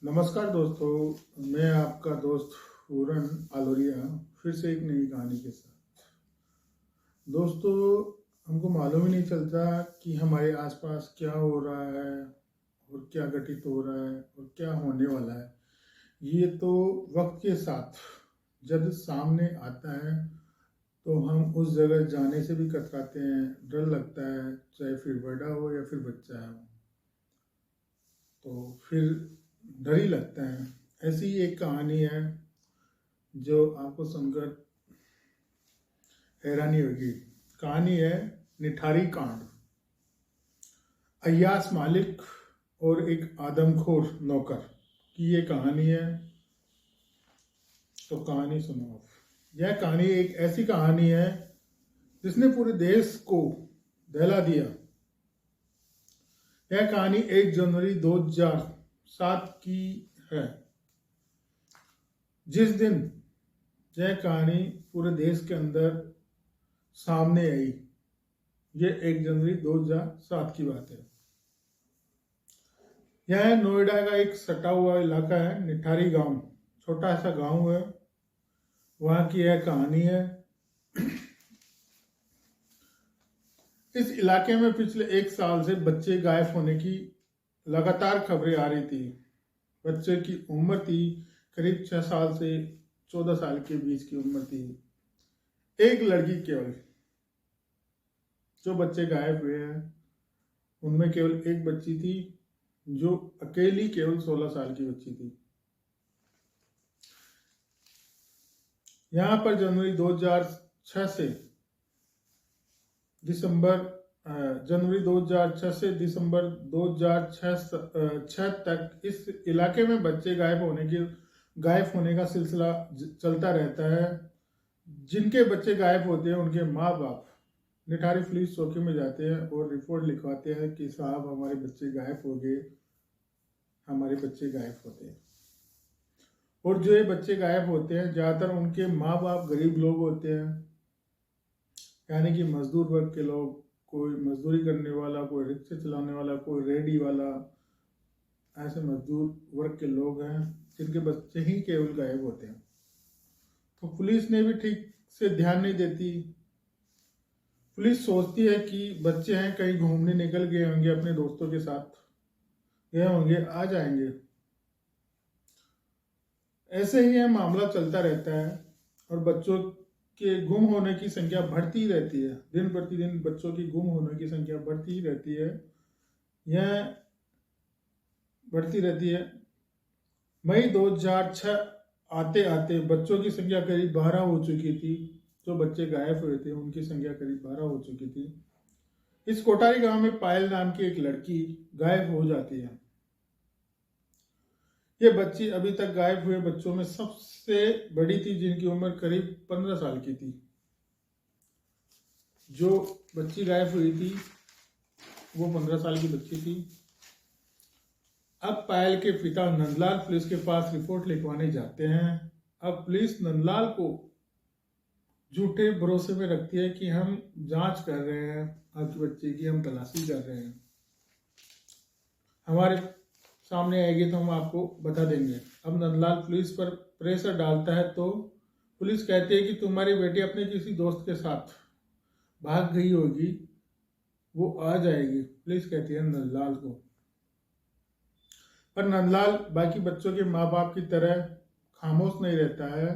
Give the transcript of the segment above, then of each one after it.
नमस्कार दोस्तों, मैं आपका दोस्त पूरन आलोरिया फिर से एक नई कहानी के साथ। दोस्तों, हमको मालूम ही नहीं चलता कि हमारे आसपास क्या हो रहा है और क्या घटित हो रहा है और क्या होने वाला है। ये तो वक्त के साथ जब सामने आता है तो हम उस जगह जाने से भी कतराते हैं, डर लगता है, चाहे फिर बड़ा हो या फिर बच्चा हो, तो फिर डर ही लगता है। ऐसी ही एक कहानी है जो आपको सुनकर हैरानी होगी। कहानी है निठारी कांड। अय्यास मालिक और एक आदमखोर नौकर की ये कहानी है। तो कहानी सुनो आप। यह कहानी एक ऐसी कहानी है जिसने पूरे देश को दहला दिया। यह कहानी 1 जनवरी 2007 की है। जिस दिन यह कहानी पूरे देश के अंदर सामने आई, ये 1 जनवरी 2007 की बात है। यह नोएडा का एक सटा हुआ इलाका है, निठारी गांव, छोटा सा गांव है। वहां की यह कहानी है। इस इलाके में पिछले 1 साल से बच्चे गायब होने की लगातार खबरें आ रही थी। बच्चे की उम्र थी करीब 6 साल से 14 साल के बीच की उम्र थी। एक लड़की केवल, जो बच्चे गायब हुए हैं उनमें केवल एक बच्ची थी, जो अकेली केवल 16 साल की बच्ची थी। यहाँ पर जनवरी 2006 से जनवरी 2006 से दिसंबर 2006 तक इस इलाके में बच्चे गायब होने का सिलसिला चलता रहता है। जिनके बच्चे गायब होते हैं उनके माँ बाप निठारी पुलिस चौकी में जाते हैं और रिपोर्ट लिखवाते हैं कि साहब हमारे बच्चे गायब हो गए, हमारे बच्चे गायब होते हैं। और जो ये बच्चे गायब होते हैं ज़्यादातर उनके माँ बाप गरीब लोग होते हैं, यानी कि मजदूर वर्ग के लोग। कोई मजदूरी करने वाला, कोई रिक्शे चलाने वाला, कोई रेडी वाला, ऐसे मजदूर वर्ग के लोग हैं जिनके बच्चे ही केवल गायब होते हैं। तो पुलिस ने भी ठीक से ध्यान नहीं देती। पुलिस सोचती है कि बच्चे हैं, कहीं घूमने निकल गए होंगे, अपने दोस्तों के साथ गए होंगे, आ जाएंगे। ऐसे ही यह मामला चलता रहता है और बच्चों के गुम होने की संख्या बढ़ती ही रहती है। दिन प्रतिदिन बच्चों की गुम होने की संख्या बढ़ती ही रहती है। यह बढ़ती रहती है। मई 2006 आते आते बच्चों की संख्या करीब 12 हो चुकी थी। जो बच्चे गायब हुए थे उनकी संख्या करीब 12 हो चुकी थी। इस कोटारी गांव में पायल नाम की एक लड़की गायब हो जाती है। ये बच्ची अभी तक गायब हुए बच्चों में सबसे बड़ी थी, जिनकी उम्र करीब 15 साल की थी। जो बच्ची गायब हुई थी वो 15 साल की बच्ची थी। अब पायल के पिता नंदलाल पुलिस के पास रिपोर्ट लिखवाने जाते हैं। अब पुलिस नंदलाल को झूठे भरोसे में रखती है कि हम जांच कर रहे हैं, आपकी बच्चे की हम तलाशी कर रहे हैं, हमारे सामने आएगी तो हम आपको बता देंगे। अब नंदलाल पुलिस पर प्रेशर डालता है तो पुलिस कहती है कि तुम्हारी बेटी अपने किसी दोस्त के साथ भाग गई होगी, वो आ जाएगी। पुलिस कहती है नंदलाल को। पर नंदलाल बाकी बच्चों के माँ बाप की तरह खामोश नहीं रहता है।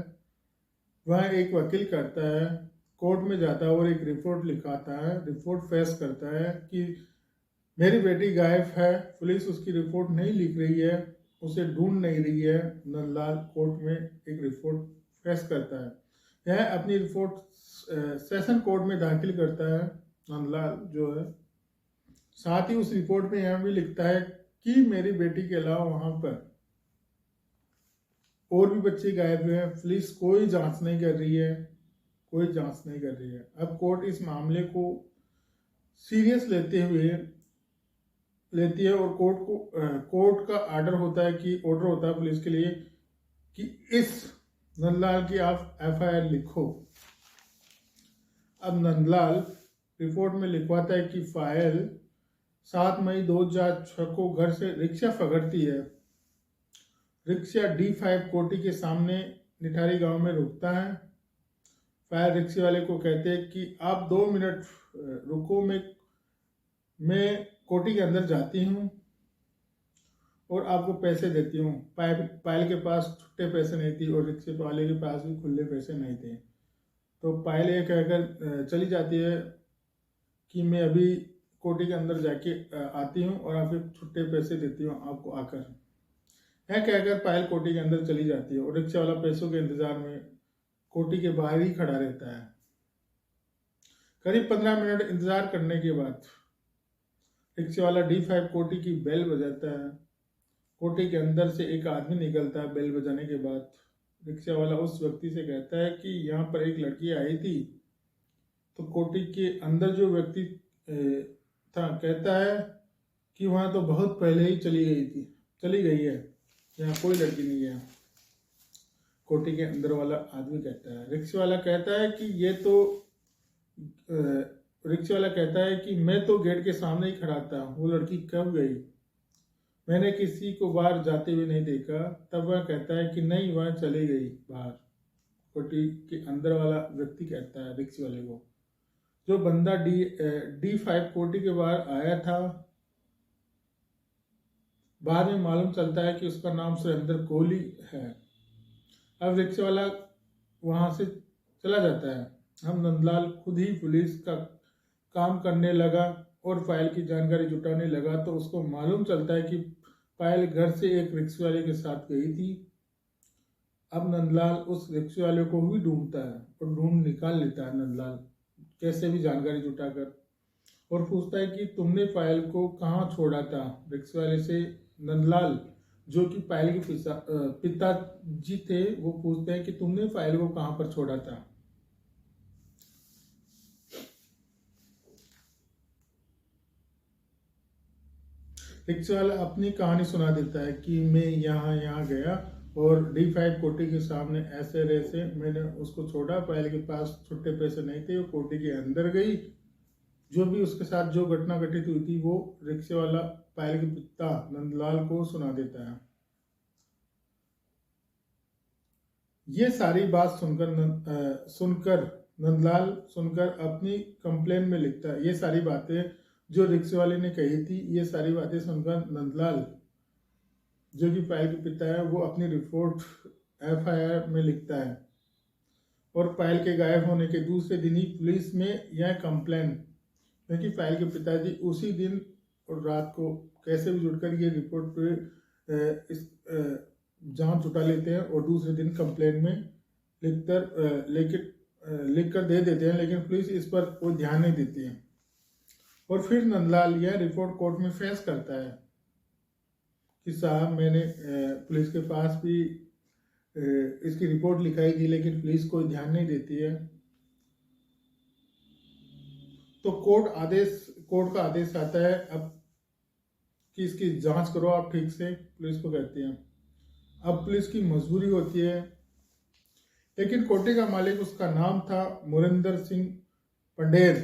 वह एक वकील करता है, कोर्ट में जाता है और एक रिपोर्ट लिखाता है, रिपोर्ट पेश करता है कि मेरी बेटी गायब है। पुलिस उसकी रिपोर्ट नहीं लिख रही है, उसे ढूंढ नहीं रही है। नंदलाल कोर्ट में एक रिपोर्ट पेश करता है। यह अपनी रिपोर्ट सेशन कोर्ट में दाखिल करता है नंदलाल जो है। साथ ही उस रिपोर्ट में यह भी लिखता है कि मेरी बेटी के अलावा वहां पर और भी बच्चे गायब हुए हैं। पुलिस कोई जांच नहीं कर रही है, कोई जांच नहीं कर रही है। अब कोर्ट इस मामले को सीरियस लेती है और कोर्ट का ऑर्डर होता है पुलिस के लिए कि इस नंदलाल की आप FIR लिखो। अब नंदलाल रिपोर्ट में लिखवाता है कि पायल 7 मई 2006 को घर से रिक्शा पकड़ती है रिक्शा D5 कोटी के सामने निठारी गांव में रुकता है। फायर रिक्शे वाले को कहते हैं कि आप 2 मिनट रुको, मैं कोटी के अंदर जाती हूँ और आपको पैसे देती हूँ। पायल के पास छुट्टे पैसे नहीं थी और रिक्शे वाले के पास भी खुले पैसे नहीं थे। तो पायल ये कहकर चली जाती है कि मैं अभी कोटी के अंदर जाके आती हूँ और आपके छुट्टे पैसे देती हूँ आपको आकर। यह कहकर पायल कोटी के अंदर चली जाती है और रिक्शा वाला पैसों के इंतजार में कोटी के बाहर ही खड़ा रहता है। करीब 15 मिनट इंतजार करने के बाद रिक्शे वाला D5 कोटी की बेल बजाता है। कोटी के अंदर से एक आदमी निकलता है। बेल बजाने के बाद रिक्शा वाला उस व्यक्ति से कहता है कि यहाँ पर एक लड़की आई थी। तो कोटी के अंदर जो व्यक्ति था कहता है कि वहाँ तो बहुत पहले ही चली गई है, यहाँ कोई लड़की नहीं है। कोटी के अंदर वाला आदमी कहता है। रिक्शा वाला कहता है कि मैं तो गेट के सामने ही खड़ा था, वो लड़की कब गई? मैंने किसी को बाहर जाते हुए नहीं देखा। तब वह कहता है कि नहीं, वह चली गई बाहर। कोटी के अंदर वाला व्यक्ति कहता है रिक्शे वाले को, जो बंदा D5 कोटी के बाहर आया था, बाद में मालूम चलता है कि उसका नाम सुरेंद्र कोहली है। अब रिक्शे वाला वहां से चला जाता है। हम नंदलाल खुद ही पुलिस का काम करने लगा और फाइल की जानकारी जुटाने लगा। तो उसको मालूम चलता है कि पायल घर से एक रिक्शे वाले के साथ गई थी। अब नंदलाल उस रिक्शे वाले को भी ढूंढता है और ढूंढ निकाल लेता है नंदलाल कैसे भी जानकारी जुटाकर, और पूछता है कि तुमने पायल को कहाँ छोड़ा था। रिक्शे वाले से नंदलाल, जो कि पायल के पिताजी थे, वो पूछते हैं कि तुमने पायल को कहाँ पर छोड़ा था। रिक्शे वाला अपनी कहानी सुना देता है कि मैं यहाँ गया और D5 कोटी के सामने ऐसे वैसे मैंने उसको छोड़ा। पायल के पास छुट्टे पैसे नहीं थे, वो कोटी के अंदर गई। जो भी उसके साथ जो घटना घटित हुई थी वो रिक्शे वाला पायल के पिता नंदलाल को सुना देता है। ये सारी बात सुनकर नंदलाल अपनी कंप्लेन में लिखता है। ये सारी बातें जो रिक्शे वाले ने कही थी, ये सारी बातें सुनकर नंदलाल, जो कि पायल के पिता है, वो अपनी रिपोर्ट FIR में लिखता है और पायल के गायब होने के दूसरे दिन ही पुलिस में यह कंप्लेन, क्योंकि पायल के पिताजी उसी दिन और रात को कैसे भी जुटकर ये रिपोर्ट पे जांच जुटा लेते हैं और दूसरे दिन कंप्लेन में लिख कर दे देते हैं, लेकिन पुलिस इस पर कोई ध्यान नहीं देती है। और फिर नंदलाल यह रिपोर्ट कोर्ट में फेस करता है कि साहब, मैंने पुलिस के पास भी इसकी रिपोर्ट लिखाई थी, लेकिन पुलिस कोई ध्यान नहीं देती है। तो कोर्ट का आदेश आता है अब कि इसकी जांच करो आप ठीक से, पुलिस को कहते हैं। अब पुलिस की मजबूरी होती है, लेकिन कोटी का मालिक, उसका नाम था मुरिंदर सिंह पंडेर,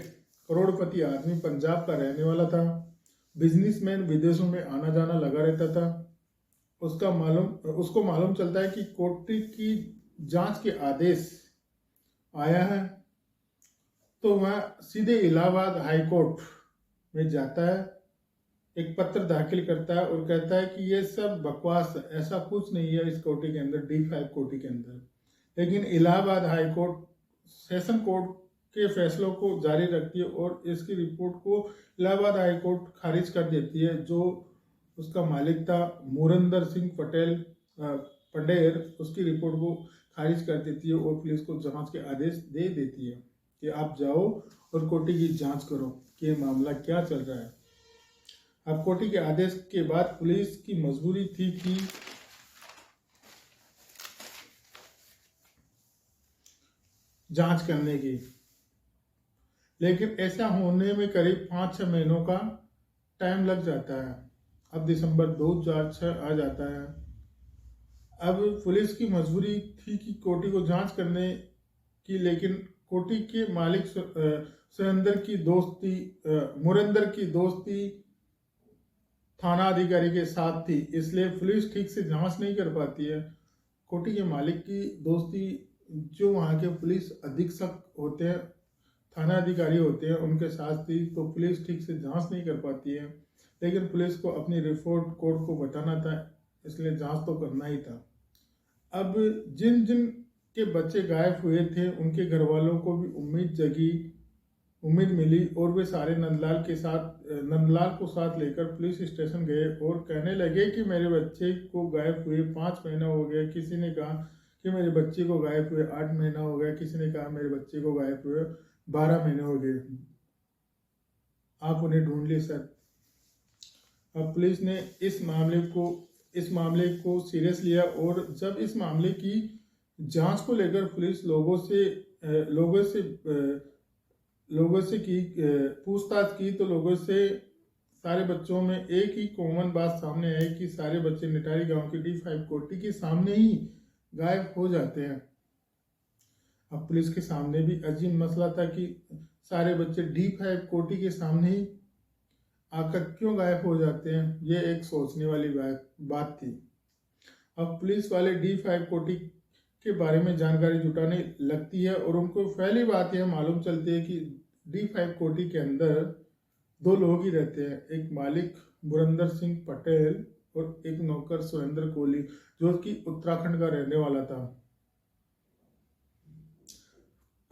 करोड़पति आदमी, पंजाब का रहने वाला था, बिजनेसमैन, विदेशों में आना जाना लगा रहता था। उसको मालूम चलता है कि कोटी की जांच के आदेश आया है, तो वह सीधे इलाहाबाद हाई कोर्ट में जाता है, एक पत्र दाखिल करता है और कहता है कि ये सब बकवास है, ऐसा कुछ नहीं है इस कोटी के अंदर, D5 कोटी के अंदर। लेकिन Allahabad high court session court के फैसलों को जारी रखती है और इसकी रिपोर्ट को इलाहाबाद हाई कोर्ट खारिज कर देती है। जो उसका मालिक था मुरिंदर सिंह पंडेर, उसकी रिपोर्ट को खारिज कर देती है और पुलिस को जांच के आदेश दे देती है कि आप जाओ और कोटी की जांच करो कि ये मामला क्या चल रहा है। अब कोटी के आदेश के बाद पुलिस की मजबूरी थी कि जांच करने की, लेकिन ऐसा होने में करीब 5-6 महीनों का टाइम लग जाता है। अब दिसंबर 2006 आ जाता है। अब पुलिस की मजबूरी थी कि कोटी को जांच करने की, लेकिन कोटी के मालिक मुरिंदर की दोस्ती थाना अधिकारी के साथ थी, इसलिए पुलिस ठीक से जांच नहीं कर पाती है। कोठी के मालिक की दोस्ती जो वहाँ के पुलिस अधीक्षक होते हैं, थाना अधिकारी होते हैं, उनके साथ थी, तो पुलिस ठीक से जांच नहीं कर पाती है। लेकिन पुलिस को अपनी रिपोर्ट कोर्ट को बताना था, इसलिए जांच तो करना ही था। अब जिन जिन के बच्चे गायब हुए थे उनके घर वालों को भी उम्मीद मिली और वे सारे नंदलाल को साथ लेकर पुलिस स्टेशन गए और कहने लगे कि मेरे बच्चे को गायब हुए 5 महीना हो गया। किसी ने कहा कि मेरे बच्चे को गायब हुए 8 महीना हो गया, किसी ने कहा मेरे बच्चे को गायब हुए 12 महीने हो गए, आप उन्हें ढूंढ लिए सर। अब पुलिस ने इस मामले को सीरियस लिया और जब इस मामले की जांच को लेकर पुलिस लोगों से पूछताछ की, तो लोगों से सारे बच्चों में एक ही कॉमन बात सामने आई कि सारे बच्चे निटारी गांव की D5 कोठी के सामने ही गायब हो जाते हैं। अब पुलिस के सामने भी अजीब मसला था कि सारे बच्चे D5 कोठी के सामने ही आकर क्यों गायब हो जाते हैं। ये एक सोचने वाली बात थी। अब पुलिस वाले D5 कोठी के बारे में जानकारी जुटाने लगती है और उनको पहली बात यह मालूम चलती है कि D5 कोठी के अंदर 2 लोग ही रहते हैं, एक मालिक बुरंदर सिंह पटेल और एक नौकर सुरेंद्र कोहली, जो कि उत्तराखंड का रहने वाला था।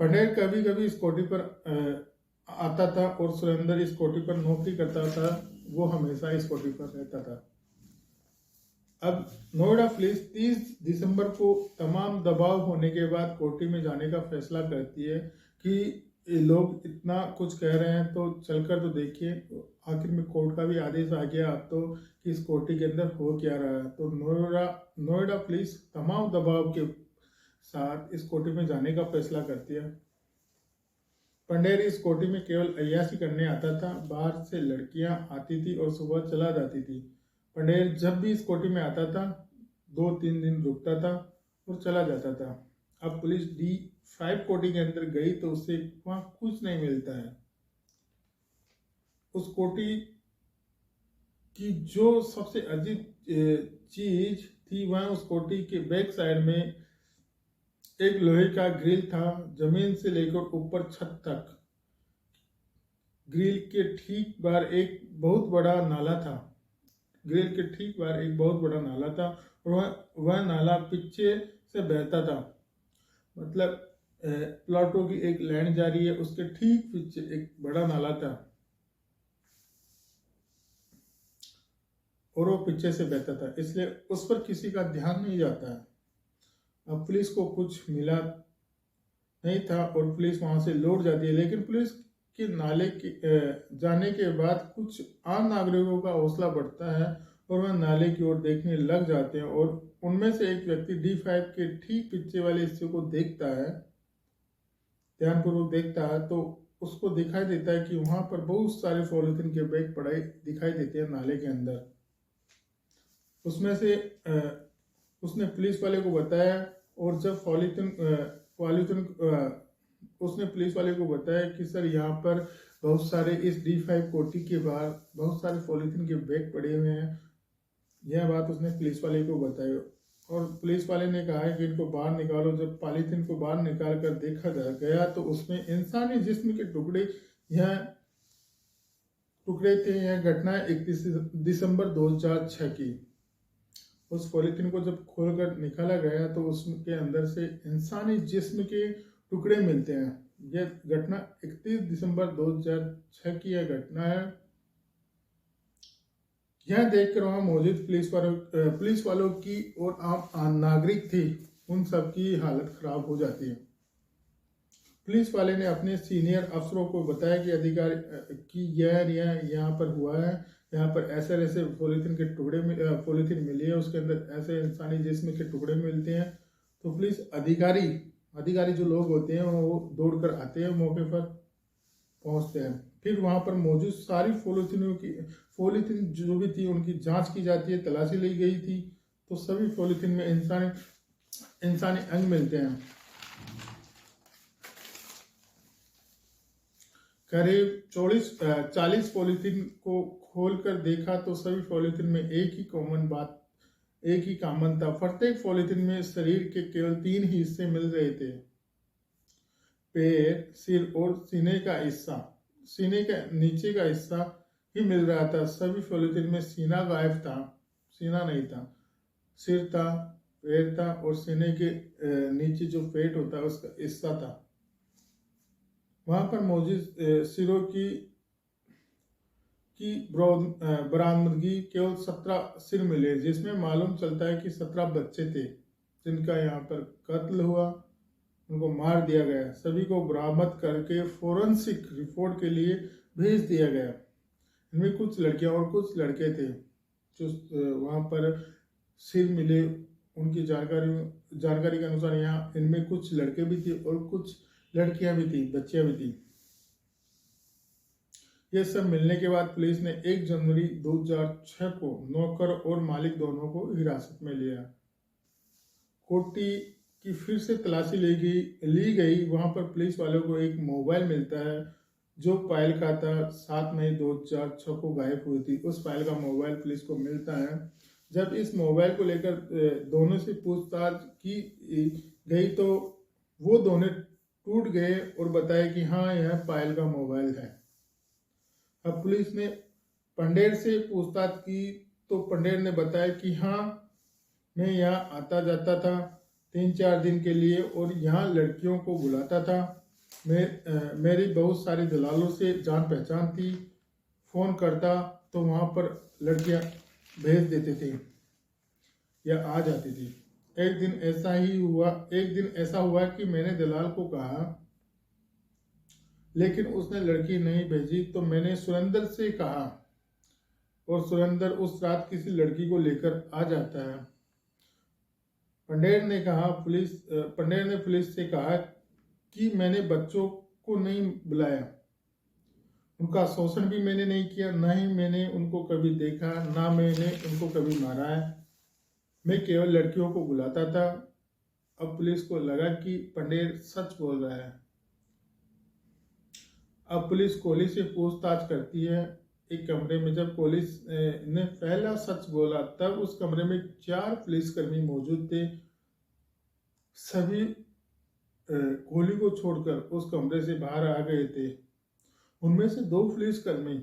पटेल कभी कभी इस कोठी पर आता था और सुरेंद्र इस कोठी पर नौकरी करता था, वो हमेशा इस कोठी पर रहता था। अब नोएडा पुलिस 30 दिसंबर को तमाम दबाव होने के बाद कोठी में जाने का फैसला करती है कि ये लोग इतना कुछ कह रहे हैं तो चलकर तो देखिए। आखिर में कोर्ट का भी आदेश आ गया अब तो कि इस कोठी के अंदर हो क्या रहा है। तो नोएडा पुलिस तमाम दबाव के साथ इस कोठी में जाने का फैसला करती है। पंडेर इस कोठी में केवल अय्याशी करने आता था, बाहर से लड़कियां आती थी और सुबह चला जाती थी। पंडेर जब भी इस कोठी में आता था 2-3 दिन रुकता था और चला जाता था। अब पुलिस D5 कोठी के अंदर गई तो उसे वहां कुछ नहीं मिलता है। उस कोठी की जो सबसे अजीब चीज थी वह उस कोठी के बैक साइड में एक लोहे का ग्रिल था, जमीन से लेकर ऊपर छत तक। ग्रिल के ठीक बाहर एक बहुत बड़ा नाला था। और वह नाला पीछे से बहता था, मतलब प्लाटों की एक लाइन जा रही है, उसके ठीक पीछे एक बड़ा नाला था और वो पीछे से बहता था, इसलिए उस पर किसी का ध्यान नहीं जाता है। अब पुलिस को कुछ मिला नहीं था और पुलिस वहां से लौट जाती है, लेकिन पुलिस के नाले के जाने के बाद कुछ आम नागरिकों का हौसला बढ़ता है और वह नाले की ओर देखने लग जाते हैं और उनमें से एक व्यक्ति D5 के ठीक पीछे वाले हिस्से को देखता है, ध्यानपूर्वक देखता है, तो उसको दिखाई देता है कि वहां पर बहुत सारे पॉलीथीन के बैग पड़े दिखाई देते हैं नाले के अंदर। उसमें से उसने पुलिस वाले को बताया और जब उसने पुलिस वाले को बताया कि सर यहाँ पर बहुत सारे इस D5 कोठी के बाहर बहुत सारे पॉलीथीन के बैग पड़े हुए हैं। यह बात उसने पुलिस वाले को बताई और पुलिस वाले ने कहा कि इनको बाहर निकालो। जब पॉलीथीन को बाहर निकाल कर देखा गया तो उसमें इंसानी जिस्म के टुकड़े थे। यह घटना 31 दिसंबर 2006 की। उस पॉलीथीन को जब खोलकर निकाला गया तो उसके अंदर से इंसानी जिस्म के टुकड़े मिलते हैं। यह घटना 31 दिसंबर 2006 की यह घटना है। यह देखकर वहां मौजूद पुलिस वालों की और आम नागरिक थी, उन सब की हालत खराब हो जाती है। पुलिस वाले ने अपने सीनियर अफसरों को बताया कि अधिकारी कि यह यहाँ पर हुआ है, यहाँ पर ऐसे पॉलीथीन मिली है, उसके अंदर ऐसे इंसानी जिस्म के टुकड़े मिलते हैं। तो पुलिस अधिकारी जो लोग होते हैं वो दौड़कर आते हैं, मौके पर पहुंचते हैं। फिर वहां पर मौजूद सारी पॉलीथीन जो भी थी उनकी जांच की जाती है, तलाशी ली गई थी, तो सभी पॉलीथीन में इंसानी अंग मिलते हैं। करीब 40 पॉलीथीन को खोलकर देखा तो सभी पॉलीथिन में एक ही कॉमन था। प्रत्येक पॉलीथिन में शरीर के केवल 3 ही हिस्से मिल रहे थे, पैर, सिर और सीने का हिस्सा। सीने का नीचे का हिस्सा ही मिल रहा था। सभी पॉलीथिन में सीना गायब था, सीना नहीं था। सिर था, पैर था और सीने के नीचे जो पेट होता है उसका हिस्सा था। वहां पर मौजूद सिरों की बरामदगी केवल 17 सिर मिले, जिसमें मालूम चलता है कि 17 बच्चे थे जिनका यहाँ पर कत्ल हुआ, उनको मार दिया गया। सभी को बरामद करके फोरेंसिक रिपोर्ट के लिए भेज दिया गया। इनमें कुछ लड़कियां और कुछ लड़के थे जो वहाँ पर सिर मिले। उनकी जानकारी के अनुसार यहाँ इनमें कुछ लड़के भी थे और कुछ लड़कियां भी थी, बच्चियां भी थी। ये सब मिलने के बाद पुलिस ने 1 जनवरी 2006 को नौकर और मालिक दोनों को हिरासत में लिया। कोठी की फिर से तलाशी ली गई। वहां पर पुलिस वालों को एक मोबाइल मिलता है जो पायल का था। 7 मई 2006 को गायब हुई थी। उस पायल का मोबाइल पुलिस को मिलता है। जब इस मोबाइल को लेकर दोनों से पूछताछ की गई तो वो दोनों टूट गए और बताया कि हाँ, यह पायल का मोबाइल है। अब पुलिस ने पंडेर से पूछताछ की तो पंडेर ने बताया कि हाँ, मैं यहाँ आता जाता था 3-4 दिन के लिए और यहाँ लड़कियों को बुलाता था। मेरी बहुत सारी दलालों से जान पहचान थी। फ़ोन करता तो वहाँ पर लड़कियाँ भेज देते थे या आ जाती थी। एक दिन ऐसा हुआ कि मैंने दलाल को कहा, लेकिन उसने लड़की नहीं भेजी। तो मैंने सुरेंद्र से कहा और सुरेंद्र उस रात किसी लड़की को लेकर आ जाता है। पंडेर ने पुलिस से कहा कि मैंने बच्चों को नहीं बुलाया, उनका शोषण भी मैंने नहीं किया, ना ही मैंने उनको कभी देखा, ना मैंने उनको कभी मारा है। मैं केवल लड़कियों को बुलाता था। अब पुलिस को लगा कि पंडेर सच बोल रहा है। अब पुलिस कोहली से पूछताछ करती है एक कमरे में। जब पुलिस ने पहला सच बोला तब उस कमरे में 4 पुलिसकर्मी मौजूद थे। सभी कोहली को छोड़कर उस कमरे से बाहर आ गए थे। उनमें से 2 पुलिसकर्मी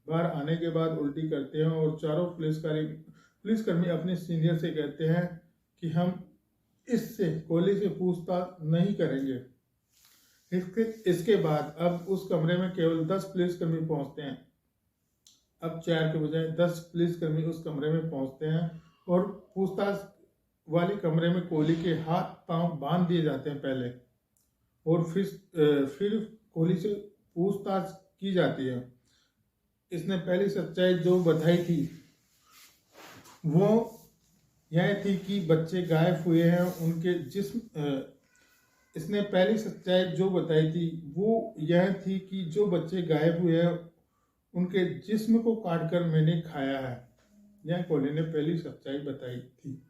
बाहर आने के बाद उल्टी करते हैं और चारों पुलिसकर्मी अपने सीनियर से कहते हैं कि हम कोहली से पूछताछ नहीं करेंगे। इसके बाद अब उस कमरे में केवल 10 पुलिसकर्मी पहुंचते हैं। अब 4 के बजाय 10 पुलिसकर्मी उस कमरे में पहुंचते हैं और पूछताछ वाले कमरे में कोहली के हाथ पांव बांध दिए जाते हैं पहले, और फिर कोहली से पूछताछ की जाती है। इसने पहली सच्चाई जो बताई थी वो यह थी कि बच्चे गायब हुए हैं, उनके जिस्म इसने पहली सच्चाई जो बताई थी वो यह थी कि जो बच्चे गायब हुए हैं उनके जिस्म को काटकर मैंने खाया है। यह कोहली ने पहली सच्चाई बताई थी।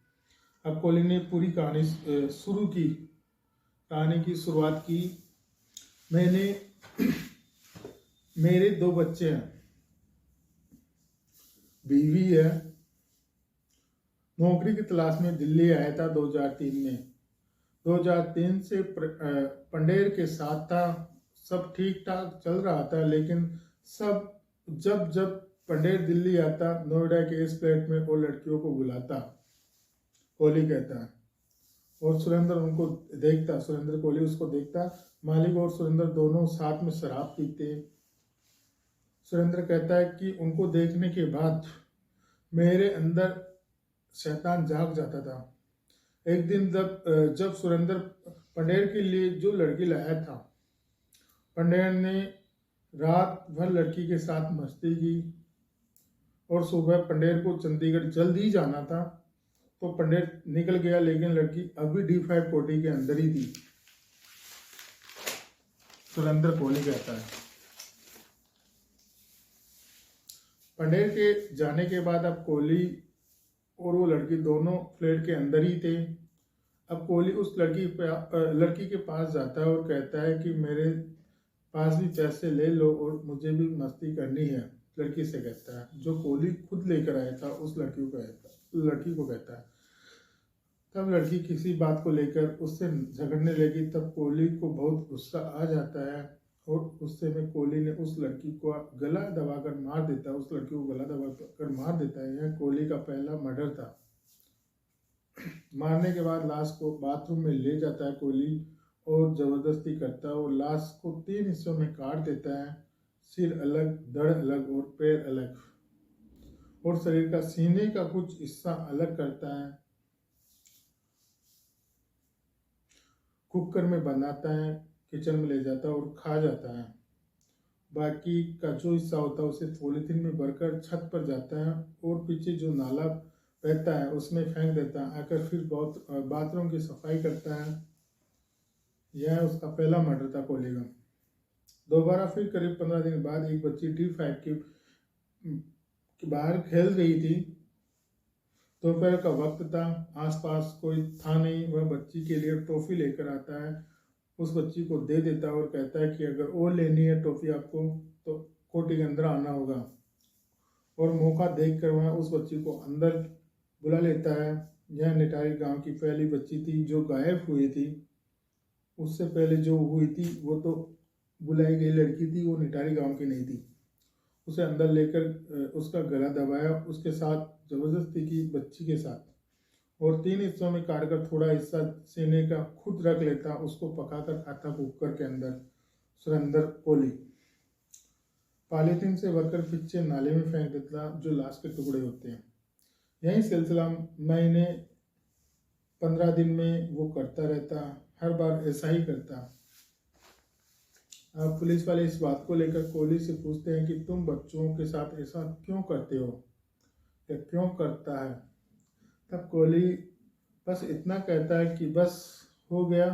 अब कोहली ने पूरी कहानी शुरू की। कहानी की शुरुआत की। मेरे 2 बच्चे हैं, बीवी है। नौकरी की तलाश में दिल्ली आया था 2003 में। 2003 से पंडेर के साथ था। सब ठीक ठाक चल रहा था, लेकिन जब पंडेर दिल्ली आता, नोएडा के इस फ्लैट में वो लड़कियों को बुलाता, कोहली कहता है, और सुरेंद्र उनको देखता। सुरेंद्र कोहली उसको देखता। मालिक और सुरेंद्र दोनों साथ में शराब पीते। सुरेंद्र कहता है कि उनको देखने के बाद मेरे अंदर शैतान जाग जाता था। एक दिन जब सुरेंद्र पंडेर के लिए जो लड़की लाया था, पंडेर ने रात भर लड़की के साथ मस्ती की और सुबह पंडेर को चंडीगढ़ जल्दी जाना था तो पंडेर निकल गया, लेकिन लड़की अभी D5 कोठी के अंदर ही थी। सुरेंद्र कोहली कहता है। पंडेर के जाने के बाद अब कोहली और वो लड़की दोनों फ्लैट के अंदर ही थे। अब कोहली उस लड़की के पास जाता है और कहता है कि मेरे पास भी पैसे ले लो और मुझे भी मस्ती करनी है। लड़की से कहता है, जो कोहली खुद लेकर आया था उस लड़की को कहता है। तब लड़की किसी बात को लेकर उससे झगड़ने लगी। तब कोहली को बहुत गुस्सा आ जाता है और गुस्से में कोहली ने उस लड़की को गला दबाकर मार देता है। उस लड़की को गला दबाकर मार देता है। यह कोहली का पहला मर्डर था। मारने के बाद लाश को बाथरूम में ले जाता है कोहली और जबरदस्ती करता है और लाश को 3 हिस्सों में काट देता है। सिर अलग, धड़ अलग और पैर अलग, और शरीर का सीने का कुछ हिस्सा अलग करता है। कुकर में बनाता है, किचन में ले जाता है और खा जाता है। बाकी का जो हिस्सा होता है उसे पॉलीथीन में भरकर छत पर जाता है और पीछे जो नाला बहता है उसमें फेंक देता है। आकर फिर बाथरूम की सफाई करता है। यह उसका पहला मर्डर था कोहली का। दोबारा फिर करीब 15 दिन बाद एक बच्ची D5 के बाहर खेल रही थी। दोपहर का वक्त था, आसपास कोई था नहीं। वह बच्ची के लिए टॉफी लेकर आता है, उस बच्ची को दे देता है और कहता है कि अगर और लेनी है टॉफी आपको तो कोठी के अंदर आना होगा। और मौका देखकर वह उस बच्ची को अंदर बुला लेता है। यह निटारी गांव की पहली बच्ची थी जो गायब हुई थी। उससे पहले जो हुई थी वो तो बुलाई गई लड़की थी, वो निटारी गांव की नहीं थी। उसे अंदर लेकर उसका गला दबाया, उसके साथ जबरदस्ती की बच्ची के साथ, और 3 हिस्सों में काटकर थोड़ा हिस्सा सीने का खुद रख लेता, उसको पकाकर खाता कुकर के अंदर। सुरेंद्र कोहली पॉलीथीन से भरकर पीछे नाले में फेंक देता जो लाश के टुकड़े होते हैं। यही सिलसिला महीने 15 दिन में वो करता रहता। हर बार ऐसा ही करता। अब पुलिस वाले इस बात को लेकर कोहली से पूछते हैं कि तुम बच्चों के साथ ऐसा क्यों करते हो या क्यों करता है। तब कोहली बस इतना कहता है कि बस हो गया,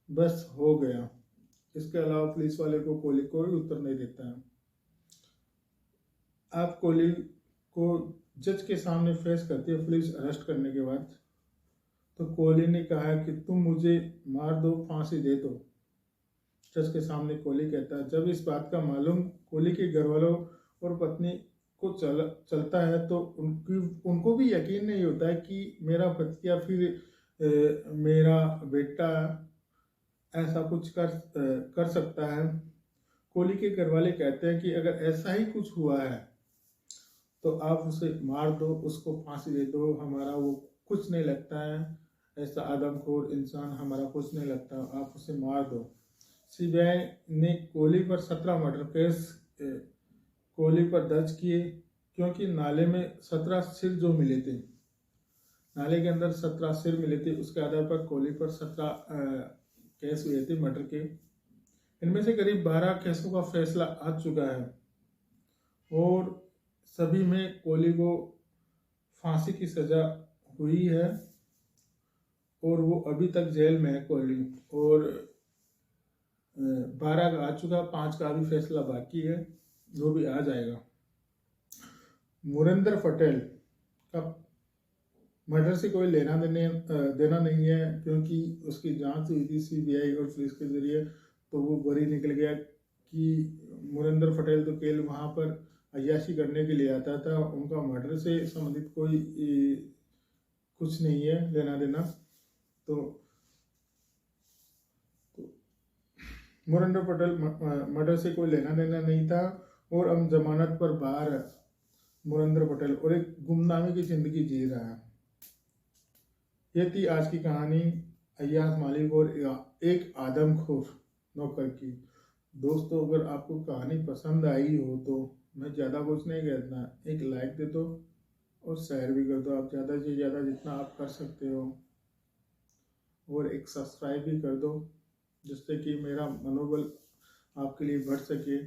बस हो गया। इसके अलावा पुलिस वाले को कोहली कोई उत्तर नहीं देता है। आप कोहली को जज के सामने फेस करती है पुलिस अरेस्ट करने के बाद। तो कोहली ने कहा कि तुम मुझे मार दो, फांसी दे दो। जज के सामने कोहली कहता है। जब इस बात का मालूम कोहली के घर वालों और पत्नी को चलता है तो उनको भी यकीन नहीं होता है कि मेरा पति या फिर मेरा बेटा ऐसा कुछ कर सकता है। कोहली के घर वाले कहते हैं कि अगर ऐसा ही कुछ हुआ है तो आप उसे मार दो, उसको फांसी दे दो, हमारा वो कुछ नहीं लगता है, ऐसा आदमखोर इंसान हमारा कुछ नहीं लगता, आप उसे मार दो। सीबीआई ने कोहली पर 17 मर्डर केस कोहली पर दर्ज किए क्योंकि नाले में 17 सिर जो मिले थे, नाले के अंदर 17 सिर मिले थे। उसके आधार पर कोहली पर 17 केस हुए थे मर्डर के। इनमें से करीब 12 केसों का फैसला आ चुका है और सभी में कोहली को फांसी की सजा हुई है और वो अभी तक जेल में है कोहली। और 12 का आ चुका, 5 का अभी फैसला बाकी है, जो भी आ जाएगा। मुरेंद्र पटेल का मर्डर से कोई लेना देना नहीं है क्योंकि उसकी जांच हुई थी सीबीआई और पुलिस के जरिए, तो वो बरी निकल गया कि मुरेंद्र पटेल तो केवल वहाँ पर अय्याशी करने के लिए आता था, उनका मर्डर से संबंधित कोई कुछ नहीं है लेना देना। तो मुरेंद्र पटेल मर्डर से कोई लेना देना नहीं था और अब जमानत पर बाहर है मुरेंद्र पटेल और एक गुमनामी की जिंदगी जी रहा है। ये थी आज की कहानी अय्याज मालिक और एक आदमखोर नौकर की। दोस्तों, अगर आपको कहानी पसंद आई हो तो मैं ज़्यादा कुछ नहीं कहता, एक लाइक दे दो और शेयर भी कर दो। आप ज़्यादा से ज़्यादा जितना आप कर सकते हो, और एक सब्सक्राइब भी कर दो जिससे कि मेरा मनोबल आपके लिए बढ़ सके।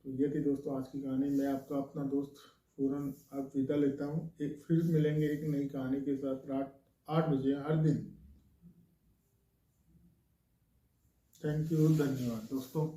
तो ये थी दोस्तों आज की कहानी। मैं आपका अपना दोस्त पूरन अब विदा लेता हूँ। एक फिर मिलेंगे एक नई कहानी के साथ रात 8 बजे हर दिन। थैंक यू, धन्यवाद दोस्तों।